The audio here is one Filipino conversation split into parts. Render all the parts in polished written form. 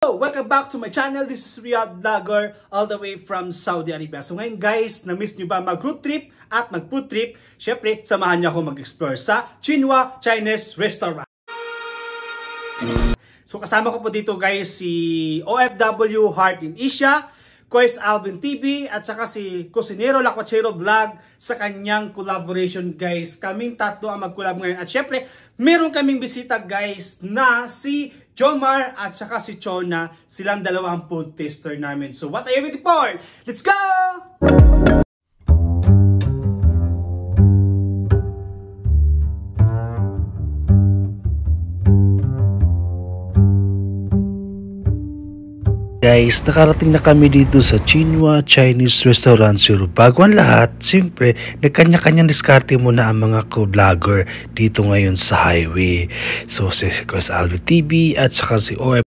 Welcome back to my channel. This is Riyadh Vlogger all the way from Saudi Arabia. So ngayon guys, na-miss nyo ba mag-road trip at mag-food trip? Syempre, samahan niyo ako mag-explore sa Chinua Chinese Restaurant. So kasama ko po dito guys si OFW Heart in Asia, Kois Alvin TV at saka si Cocinero Lakwachero Vlog sa kanyang collaboration guys. Kaming tatlo ang mag-collab ngayon. At syempre, meron kaming bisita guys na si Jomar at saka si Chona. Silang dalawa ang food taster namin. So what are you waiting for? Let's go! Guys, nakarating na kami dito sa Chinua Chinese Restaurant. Pero bago ang lahat, siyempre, nagkanya-kanyang diskarte muna ang mga vlogger dito ngayon sa highway. So, si Kois Alvin TV at saka si OF.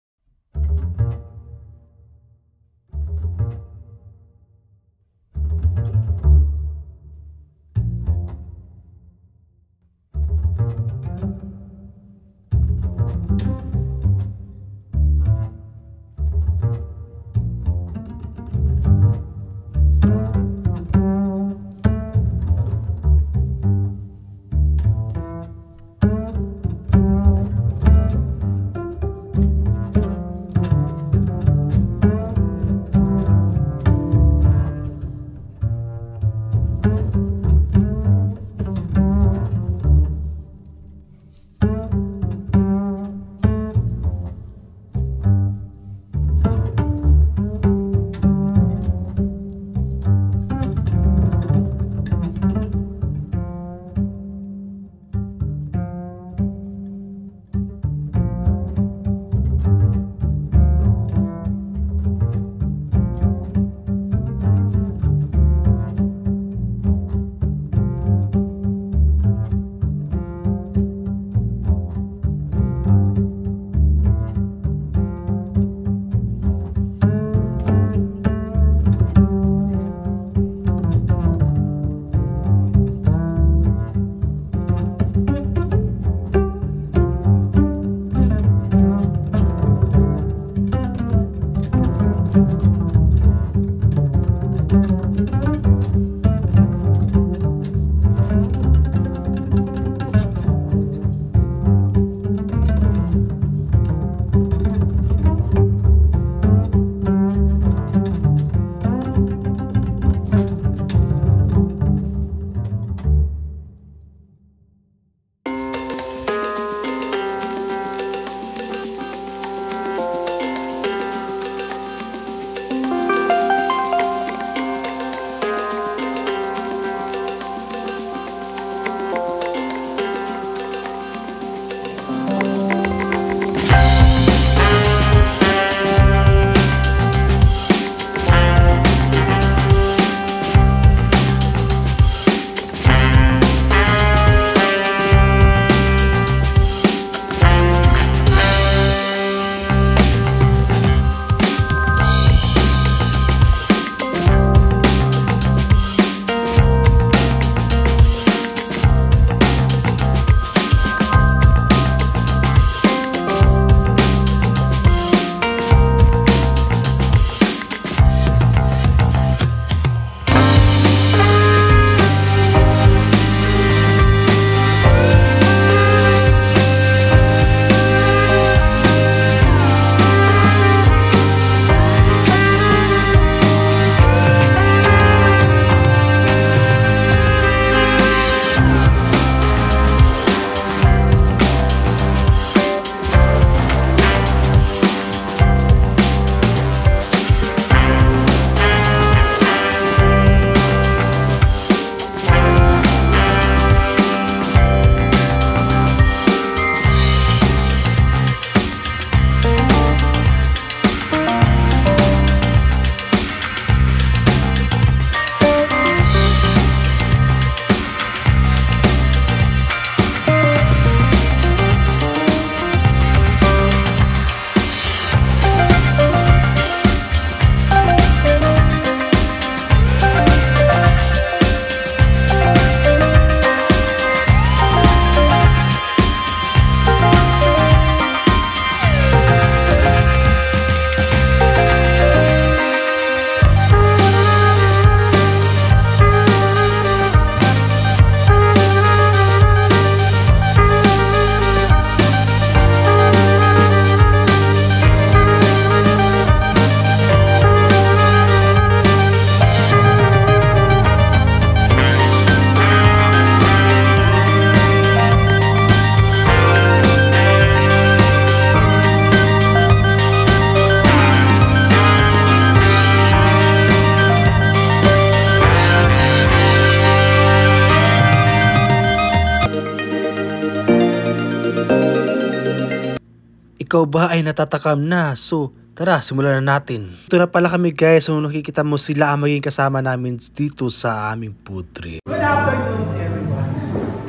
ikaw ba ay natatakam na? So, tara, simulan na natin. Ito na pala kami guys, so nakikita mo sila ang maging kasama namin dito sa aming food trip. Good afternoon everyone.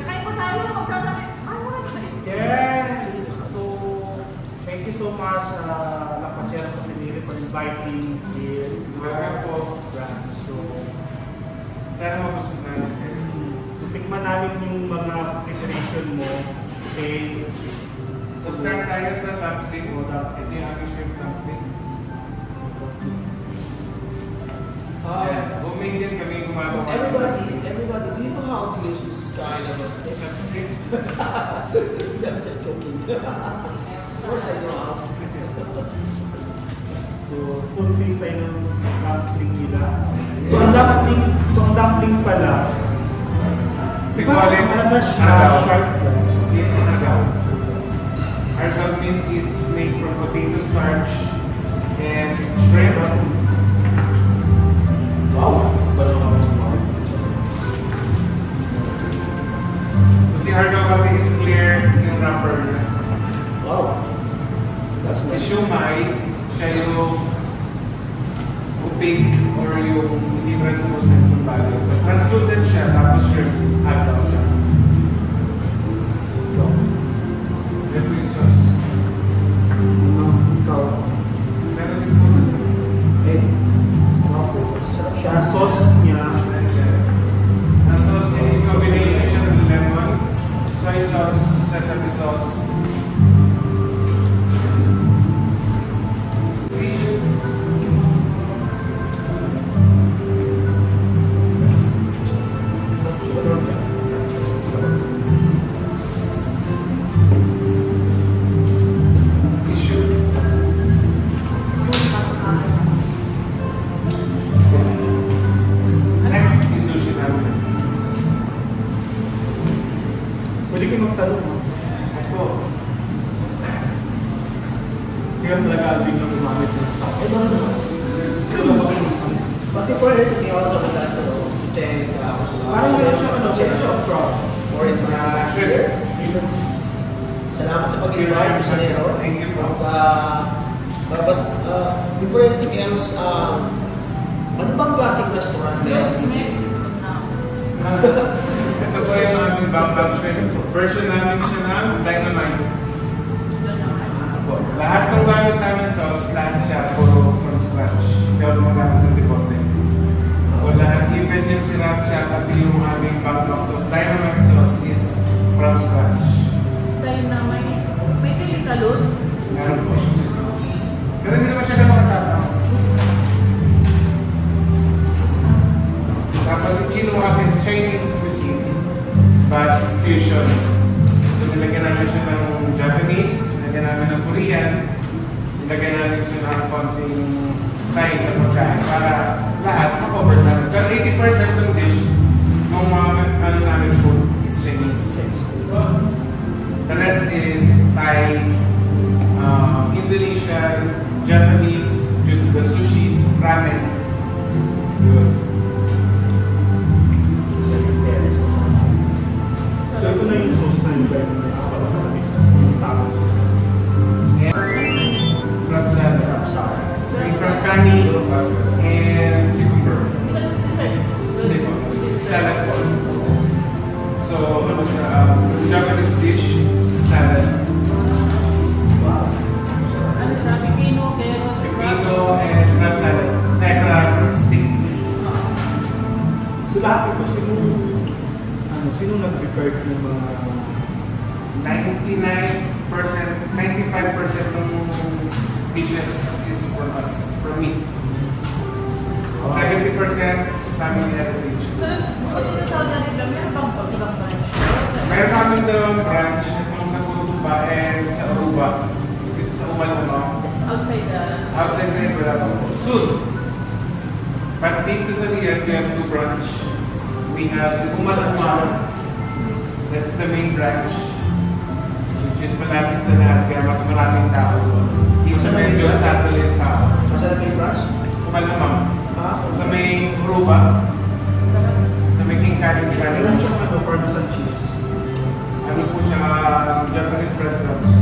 Kakain po tayo, magsasakit. Yes! So, thank you so much Lakwatsero Cosinero for inviting here. Welcome po. So, Sana mabusog natin. so tikman namin yung mga preparation mo. Okay. So start tayo sa dumpling. Ito yung aming shrimp dumpling. Homemade din kami gumagawa. Everybody, do you know how to use this kind of a stick? Chopstick. I'm just joking. Of course I know how. So, full taste tayo ng dumpling nila. So, ang dumpling pala, We call it ano ba siya? agaw. Sharp. It's agaw. Agaw means it's made from potato starch and shrimp. Wow. So si agaw kasi is clear yung wrapper niya. Wow. That's Si nice. shumai, siya yung opaque or yung hindi translucent yung bagay. But translucent siya, tapos shrimp, agaw siya. Yan po yung sauce. Ikaw. Meron din po. Hey. Wow. Sarap siya. Ang sauce niya, Ang sauce niya is combination siya ng lemon, soy sauce, sesame sauce. Tissue. Tissue. Next is sushi namin. pwede kayo magtanong. Ako, Hindi ka talaga abing na gumamit ng stock. Eh, no. Ito lang ba kayo ng But before anything else, I would like to thank Parang meron siya, ano, Cosinero for inviting us here. Salamat sa pag-invite, Cosinero. Thank you po. But before anything else, ano bang klaseng restaurant meron dito? Ito po yung aming bambang shrimp. Version namin siya ng dynamite. Lahat ng gamit namin sauce, lahat siya puro from scratch. Hindi ako gumagamit ng depote. So lahat, even yung sriracha at yung aming bambang sauce, dynamite sauce is from scratch. Tayo na may sili sa loads. Meron po. Pero hindi naman siya ganun katapang. Tapos yung chino kasi is Chinese cuisine, but fusion. So nilagyan namin siya ng Japanese, nilagyan namin ng Korean, nilagyan namin siya ng konting Thai na pagkain para lahat ma-cover namin. Pero 80% ng dish ng mga ano namin food is Chinese. The rest is Thai, Indonesian, Japanese, due to the sushis, ramen. Yun. So, ito na yung sauce na yung pwede na nakapalakamix yung tao. Crab salad. Made from kani and cucumber. Hindi ka dessert. Hindi po. Salad po. So, ano siya, Japanese dish, salad. Ano siya, pipino, carrots, Pepino and crab salad. Crab stick. So, lahat ito, sino nag-prepare ng mga 99%, 95% ng dishes is from us, from me. 70% family heritage. So, dito sa Saudi Arabia, meron bang ibang branch? Meron kaming dalawang branch, itong sa Kutuba and sa Aruba, which is sa Umal-Umal. Outside the... Outside na yun, wala pa po. Soon! But dito sa Riyadh, we have two branch. We have Umal-Umal. That's the main branch. Which is malapit sa lahat, kaya mas maraming tao. Dito medyo satellite tao. Masarap yung brush? Umal-Umal. Ah, Sa may Aruba, sa may King Khalid Ilan Valley. siya Parmesan cheese? Ano po siya, Japanese breadcrumbs.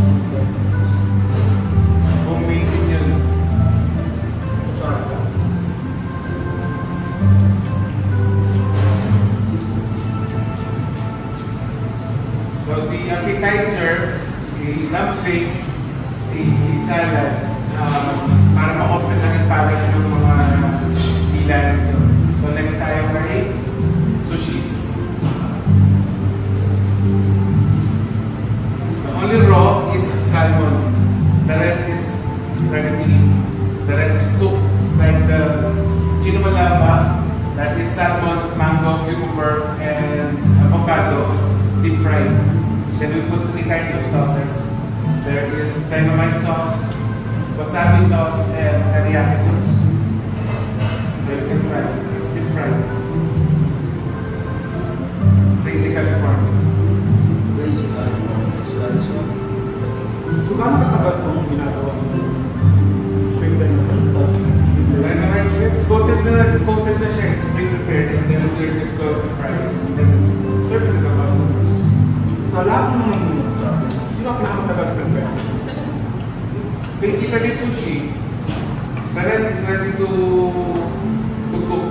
to eat. The rest is cooked, like the chinomalaba, that is salmon, mango, cucumber, and avocado, deep fried. Then we put 3 kinds of sauces. There is dynamite sauce, wasabi sauce, and teriyaki sauce. So you can try it. It's deep fried. Crazy California. Crazy California. So, gaano katagal itong ginagawa ng shrimp dynamite? Dynamite shrimp, coated na siya. It's pre-prepared, and then we're just going to fry it. And then serve it to the customers. Sa lahat ng mga nunod sa akin, sino ang pinakamatagal prepare? Basically sushi. The rest is ready to cook.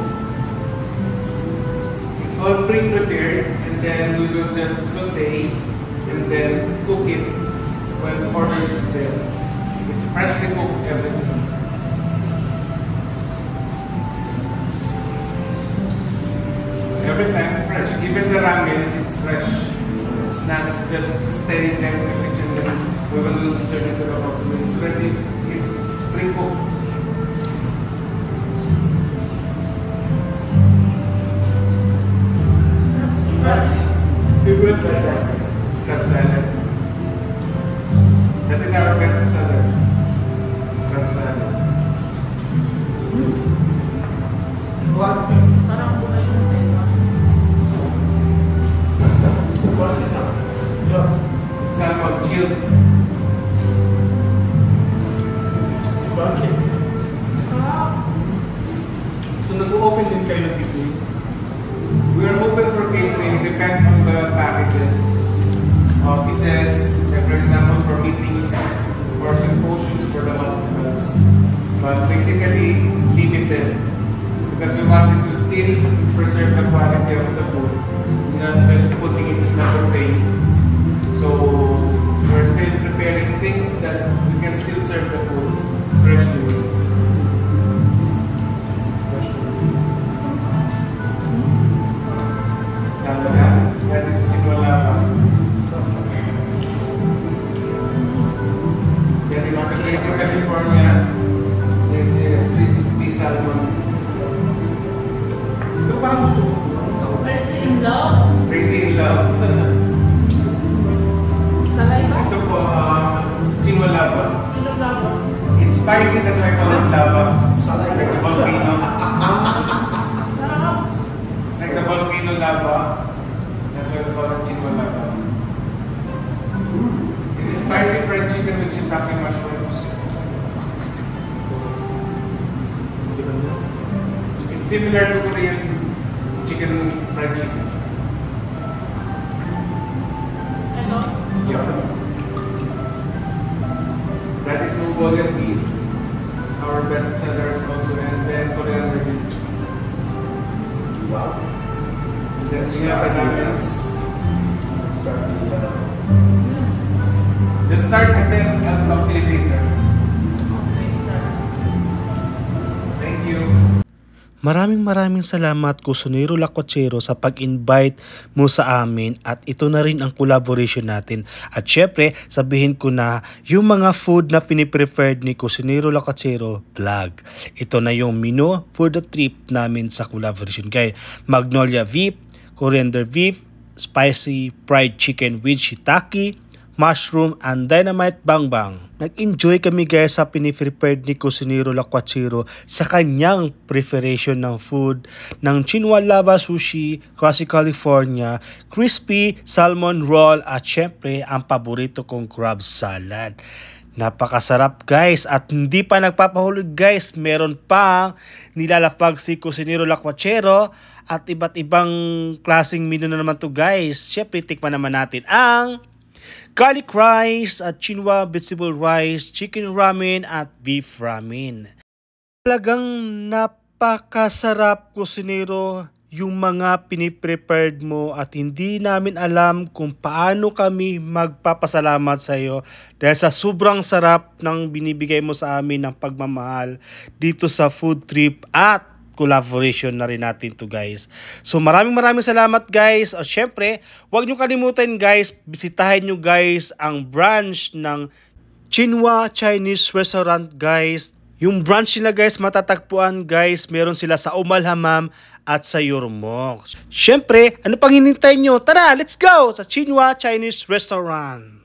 It's all pre-prepared, and then we will just saute and then cook it when orders there. It's freshly cooked everything. Every time fresh. Even the ramen, it's fresh. It's not just staying there in the kitchen. Then we will serve it to the customer. It's ready. It's pre-cooked. Favorite Crab salad. That is our best seller. Crab salad. What? Parang buhay yung tema. What is that? Yeah. Salmon chilled. Bakit? So nag-open din kayo ng catering? We are open for catering. It depends on the packages. Offices, like for example, for meetings or symposiums for the hospitals. But basically, limited. Because we wanted to still preserve the quality of the food, not just putting it in a buffet. So we're still preparing things that we can still serve the food freshly. That is chinomalaba. That is the Crazy California. This is crispy salmon. Pero parang gusto ko. Crazy in love. Crazy in love. Saliva. Ito po, chinomalaba. Yung lava. It's spicy, that's why I call it lava. Saliva. Like the volcano. Sarap. It's like the volcano lava. That's why we call it chinomalaba. It is spicy fried chicken with shiitake mushrooms. It's similar to Korean chicken, fried chicken. Ano? That is Mongolian beef. Our best sellers also, and then coriander beef. Wow. And then we have ramens. Start the Just start and then I'll talk to you later. Okay, start. Thank you. Maraming salamat Kusinero Lakwachero sa pag-invite mo sa amin at ito na rin ang collaboration natin. At syempre, sabihin ko na yung mga food na pinipreferred ni Kusinero Lakwachero vlog. Ito na yung menu for the trip namin sa collaboration kay Magnolia beef, coriander beef, spicy fried chicken with shiitake, mushroom, and dynamite bangbang. Nag-enjoy kami guys sa piniprepared ni Kusinero Lakwachero sa kanyang preparation ng food ng chinomalaba sushi, Crazy California, crispy salmon roll at syempre ang paborito kong crab salad. Napakasarap guys at hindi pa nagpapahulog guys, meron pang nilalapag si Kusinero Lakwachero at iba't ibang klaseng menu na naman to guys. Syempre tikman naman natin ang garlic rice at quinoa vegetable rice, chicken ramen at beef ramen. Talagang napakasarap Kusinero yung mga piniprepared mo at hindi namin alam kung paano kami magpapasalamat sa iyo dahil sa sobrang sarap ng binibigay mo sa amin ng pagmamahal dito sa food trip at collaboration na rin natin to guys. So maraming salamat guys. O syempre, huwag nyo kalimutan guys, bisitahin nyo guys ang branch ng Chinwa Chinese Restaurant guys. Yung branch nila guys matatagpuan guys, meron sila sa Umal Hammam at sa Yurmok. Syempre, ano pang hinintay nyo? Tara, let's go sa Chinwa Chinese Restaurant.